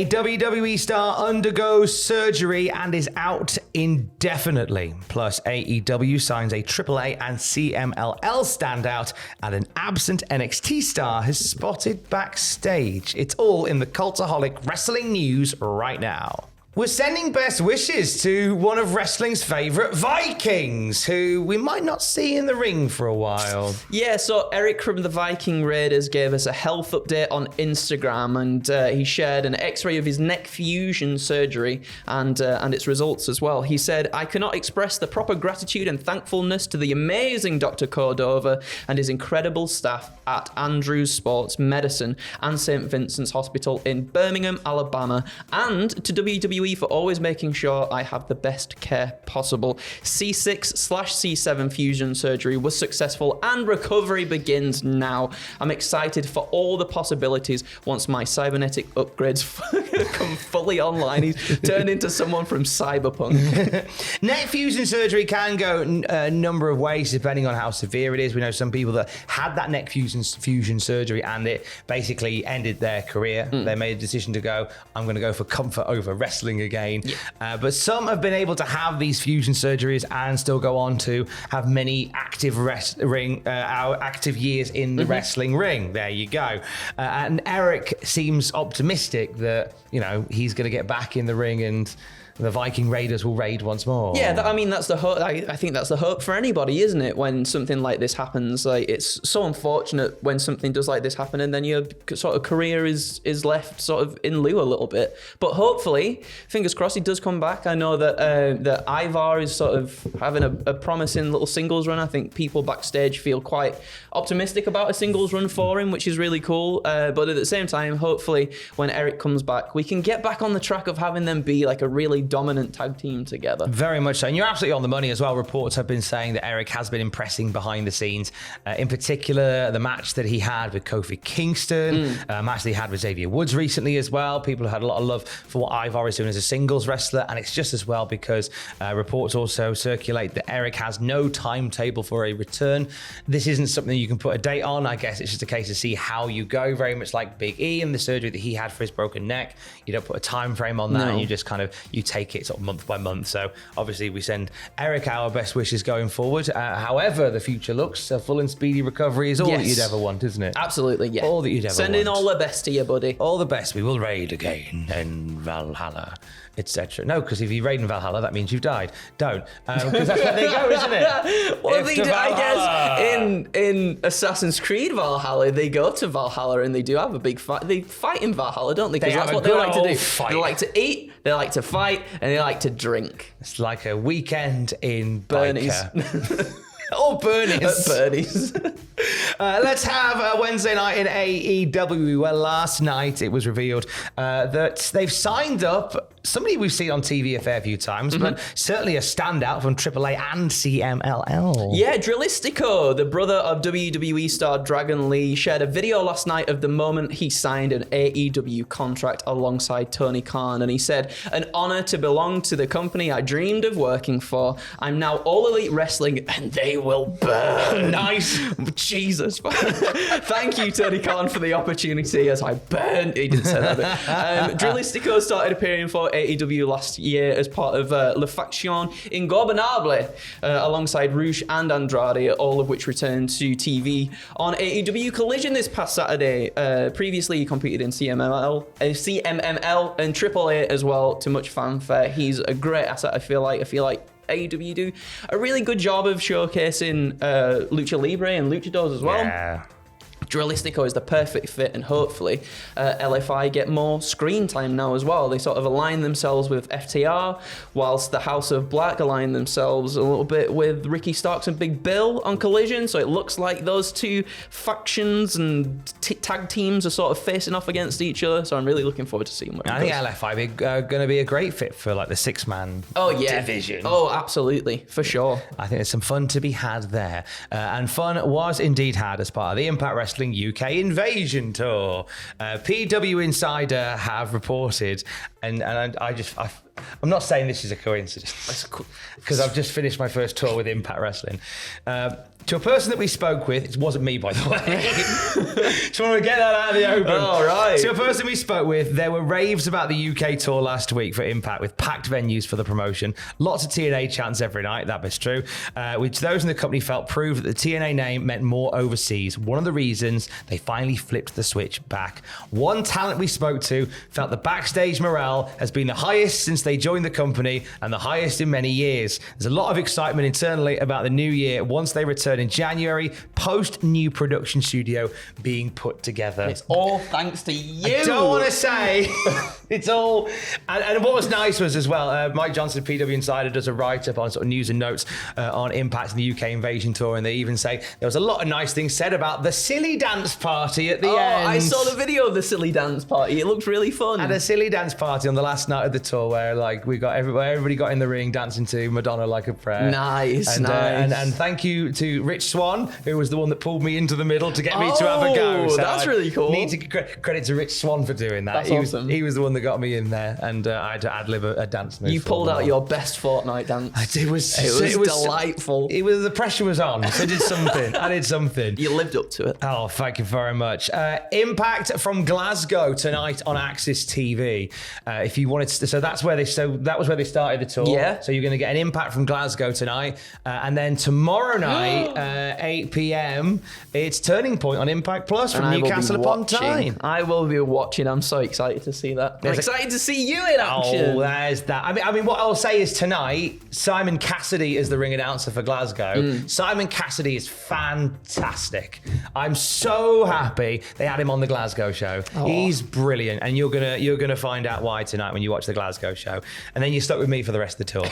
A WWE star undergoes surgery and is out indefinitely. Plus, AEW signs a AAA and CMLL standout, and an absent NXT star has spotted backstage. It's all in the Cultaholic wrestling news right now. We're sending best wishes to one of wrestling's favourite Vikings, who we might not see in the ring for a while. Yeah, so Eric from the Viking Raiders gave us a health update on Instagram, and he shared an x-ray of his neck fusion surgery and its results as well. He said, "I cannot express the proper gratitude and thankfulness to the amazing Dr. Cordova and his incredible staff at Andrews Sports Medicine and St. Vincent's Hospital in Birmingham, Alabama, and to WWE for always making sure I have the best care possible. C6/C7 fusion surgery was successful and recovery begins now. I'm excited for all the possibilities once my cybernetic upgrades come fully online." He's turned into someone from Cyberpunk. Neck fusion surgery can go a number of ways depending on how severe it is. We know some people that had that neck fusion surgery and it basically ended their career. They made a decision to go, I'm going to go for comfort over wrestling again. But some have been able to have these fusion surgeries and still go on to have many active active years in the wrestling ring. There you go. And Eric seems optimistic that, you know, he's going to get back in the ring and the Viking Raiders will raid once more. Yeah, that's the hope. I think that's the hope for anybody, isn't it? When something like this happens, like it's so unfortunate when something does like this happen, and then your sort of career is left sort of in lieu a little bit. But hopefully, fingers crossed, he does come back. I know that Ivar is sort of having a promising little singles run. I think people backstage feel quite optimistic about a singles run for him, which is really cool. But at the same time, hopefully, when Eric comes back, we can get back on the track of having them be like a really dominant tag team together. Very much so. And you're absolutely on the money as well. Reports have been saying that Eric has been impressing behind the scenes. In particular, the match that he had with Kofi Kingston, a match that he had with Xavier Woods recently as well. People have had a lot of love for what Ivar is doing as a singles wrestler. And it's just as well because reports also circulate that Eric has no timetable for a return. This isn't something you can put a date on. I guess it's just a case to see how you go, very much like Big E and the surgery that he had for his broken neck. You don't put a time frame on that, and you just kind of, you take it sort of month by month. So obviously we send Eric our best wishes going forward. However the future looks, a full and speedy recovery is all that you'd ever want, isn't it? Absolutely, yeah. All that you'd ever want. Sending all the best to you, buddy. All the best. We will raid again in Valhalla, etc. No, because if you raid in Valhalla, that means you've died. Don't. Because that's where they go, isn't it? Well, they do, I guess in Assassin's Creed Valhalla, they go to Valhalla and they do have a big fight. They fight in Valhalla, don't they? Because that's what they like to do. Fight. They like to eat, they like to fight, and they like to drink. It's like a weekend in Bernie's. Or Bernie's. Bernie's. Let's have a Wednesday night in AEW. Well, last night it was revealed that they've signed up somebody we've seen on TV a fair few times, but certainly a standout from AAA and CMLL. Yeah, Drillistico, the brother of WWE star Dragon Lee, shared a video last night of the moment he signed an AEW contract alongside Tony Khan, and he said, "An honor to belong to the company I dreamed of working for. I'm now All Elite Wrestling, and they will burn." Nice. Jesus. Thank you, Tony Khan, for the opportunity as I burn. He didn't say that. Drillistico started appearing for AEW last year as part of La Faction Ingobernable alongside Rouge and Andrade, all of which returned to TV on AEW Collision this past Saturday. Previously, he competed in CMML and AAA as well, to much fanfare. He's a great asset, I feel like AEW do a really good job of showcasing Lucha Libre and Luchadors as well. Yeah. Drillistico is the perfect fit, and hopefully LFI get more screen time now as well. They sort of align themselves with FTR, whilst the House of Black align themselves a little bit with Ricky Starks and Big Bill on Collision. So it looks like those two factions and tag teams are sort of facing off against each other. So I'm really looking forward to seeing what I think LFI are going to be a great fit for like the six-man division. Oh, absolutely, for sure. I think there's some fun to be had there. And fun was indeed had as part of the Impact Wrestling UK Invasion Tour. PW Insider have reported, and I I'm not saying this is a coincidence because I've just finished my first tour with Impact Wrestling. To a person that we spoke with, it wasn't me, by the way. Just want to get that out of the open. All right. To a person we spoke with, there were raves about the UK tour last week for Impact with packed venues for the promotion. Lots of TNA chants every night, that was true, which those in the company felt proved that the TNA name meant more overseas. One of the reasons they finally flipped the switch back. One talent we spoke to felt the backstage morale has been the highest since they joined the company and the highest in many years. There's a lot of excitement internally about the new year once they return in January, post new production studio being put together. It's all thanks to you. I don't want to say it's all. And what was nice was as well, Mike Johnson, PW Insider, does a write-up on sort of news and notes on Impact and the UK Invasion Tour, and they even say there was a lot of nice things said about the silly dance party at the end. I saw the video of the silly dance party. It looked really fun. At a silly dance party on the last night of the tour, where like we got everybody got in the ring dancing to Madonna Like a Prayer. Nice, and thank you to Rich Swan, who was the one that pulled me into the middle to get me to have a go. So that's really cool. Need to credit to Rich Swan for doing that. That's awesome. He was the one that got me in there, and I had to ad-lib a dance move. You pulled out your best Fortnite dance. It was delightful. The pressure was on, so I did something. I did something. You lived up to it. Oh, thank you very much. Impact from Glasgow tonight on Axis TV. If you wanted to, that was where they started the tour. Yeah. So you're going to get an Impact from Glasgow tonight, and then tomorrow night, 8 p.m. it's Turning Point on Impact Plus from Newcastle upon Tyne. I will be watching. I'm so excited to see that. I'm excited to see you in action. Oh, there's that. I mean, what I'll say is tonight, Simon Cassidy is the ring announcer for Glasgow. Simon Cassidy is fantastic. I'm so happy they had him on the Glasgow show. Oh. He's brilliant, and you're gonna find out why tonight when you watch the Glasgow show. And then you're stuck with me for the rest of the tour.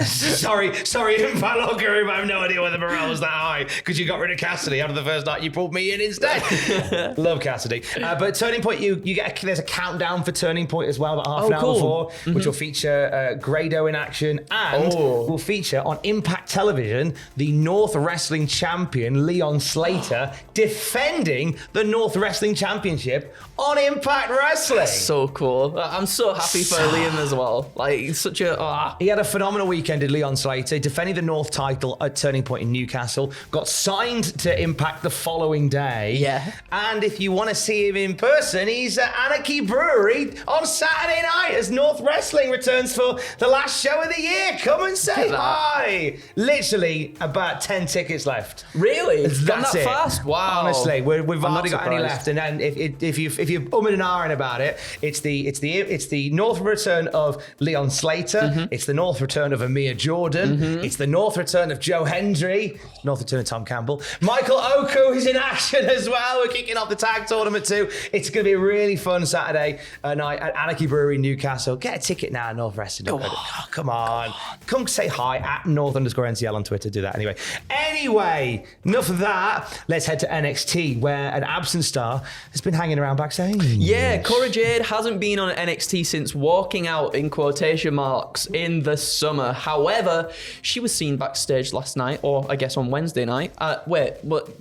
Sorry, Impact Locker Room. I have no idea why the morale was that high because you got rid of Cassidy after the first night. You pulled me in instead. Love Cassidy. But Turning Point, there's a countdown for Turning Point as well, about half an hour before, which will feature Grado in action and will feature on Impact Television the North Wrestling Champion Leon Slater defending the North Wrestling Championship on Impact Wrestling. So cool. I'm so happy for Liam as well. Like, such a... He had a phenomenal weekend, did Leon Slater, defending the North title at Turning Point in Newcastle, got signed to Impact the following day. Yeah. And if you want to see him in person, he's at Anarchy Brewery on Saturday night as North Wrestling returns for the last show of the year. Come and say hi. Literally about 10 tickets left. Really? That's that it. Fast? Wow. Honestly, we've hardly got any left. And then if you're umming and ahhing about it, it's the North return of Leon Slater. It's the North return of Amir Jordan. It's the North return of Joe Hendry. North return of Tom Campbell. Michael Oku is in action as well. We're kicking off the tag tournament too. It's going to be a really fun Saturday night at Anarchy Brewery, Newcastle. Get a ticket now at North Wrestling. Oh, come on. Come say hi at North_NCL on Twitter. Do that anyway. Enough of that. Let's head to NXT, where an absent star has been hanging around backstage. Yeah, Cora Jade hasn't been on NXT since walking out in quotation marks in the summer. However, she was seen backstage last night, or I guess on Wednesday night.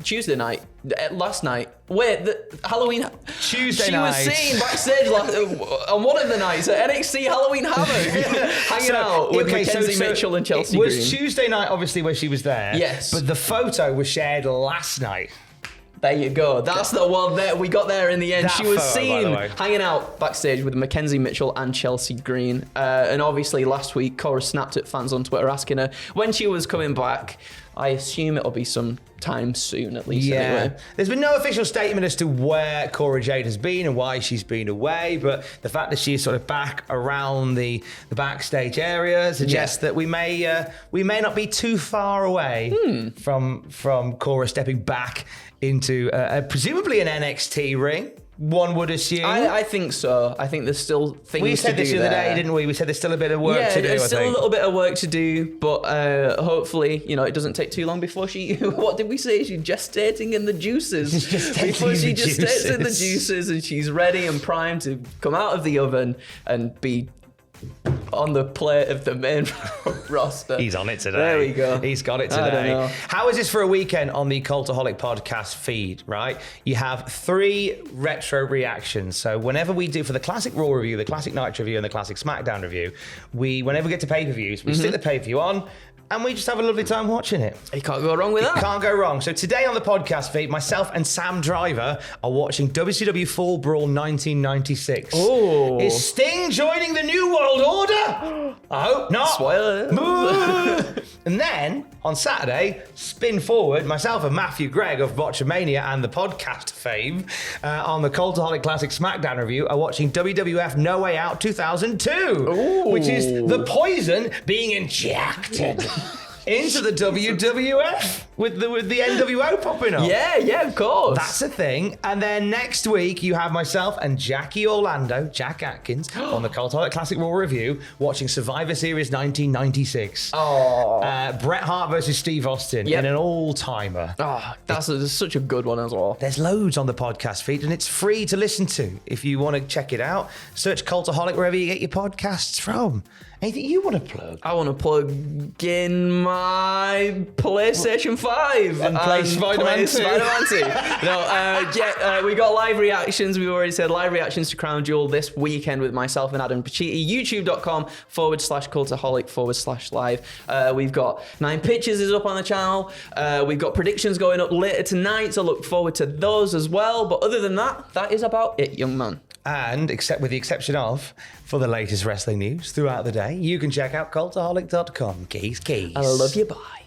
Tuesday night. Last night. Halloween. Tuesday night. She was seen backstage on one of the nights at NXT Halloween Havoc, hanging out with Mackenzie Mitchell and Chelsea Green. It was Tuesday night, obviously, where she was there. Yes. But the photo was shared last night. There you go. That's the one that we got there in the end. She was photo, seen hanging out backstage with Mackenzie Mitchell and Chelsea Green. And obviously last week, Cora snapped at fans on Twitter asking her when she was coming back. I assume it'll be some time soon, at least. Yeah. Anyway. There's been no official statement as to where Cora Jade has been and why she's been away, but the fact that she's sort of back around the backstage area suggests that we may not be too far away from Cora stepping back into presumably an NXT ring. One would assume. I think so. I think there's still things to do. We said this the other day, didn't we? We said there's still a bit of work to do. Yeah, there's still a little bit of work to do, but hopefully, it doesn't take too long before she. What did we say? She's gestating in the juices. Before she gestates in the juices, and she's ready and primed to come out of the oven and be on the plate of the main roster. He's on it today. There we go. He's got it I don't today. know. How is this for a weekend on the Cultaholic podcast feed, right? You have 3 retro reactions. So whenever we do, for the classic Raw review, the classic Night review, and the classic SmackDown review, whenever we get to pay-per-views, we stick the pay-per-view on, and we just have a lovely time watching it. You can't go wrong with that. Can't go wrong. So today on the podcast feed, myself and Sam Driver are watching WCW Fall Brawl 1996. Oh. Is Sting joining the New World Order? I hope not. Spoiler. And then on Saturday, spin forward, myself and Matthew Gregg of Botchamania and the podcast fave on the Cultaholic Classic SmackDown review are watching WWF No Way Out 2002, which is the poison being injected into the WWF with the NWO popping up. Yeah, of course. That's a thing. And then next week, you have myself and Jackie Orlando, Jack Atkins, on the Cultaholic Classic Raw review, watching Survivor Series 1996. Oh. Bret Hart versus Steve Austin in an all-timer. Oh, that's such a good one as well. There's loads on the podcast feed, and it's free to listen to. If you want to check it out, search Cultaholic wherever you get your podcasts from. Anything you want to plug? I want to plug in my PlayStation 5 And play Spider-Man 2. We got live reactions. We've already said live reactions to Crown Jewel this weekend with myself and Adam Pacitti. YouTube.com/cultaholic/live. We've got 9 Pitches is up on the channel. We've got predictions going up later tonight, so look forward to those as well. But other than that, that is about it, young man. And except with the exception of, for the latest wrestling news throughout the day, you can check out cultaholic.com. Keys. I love you, bye.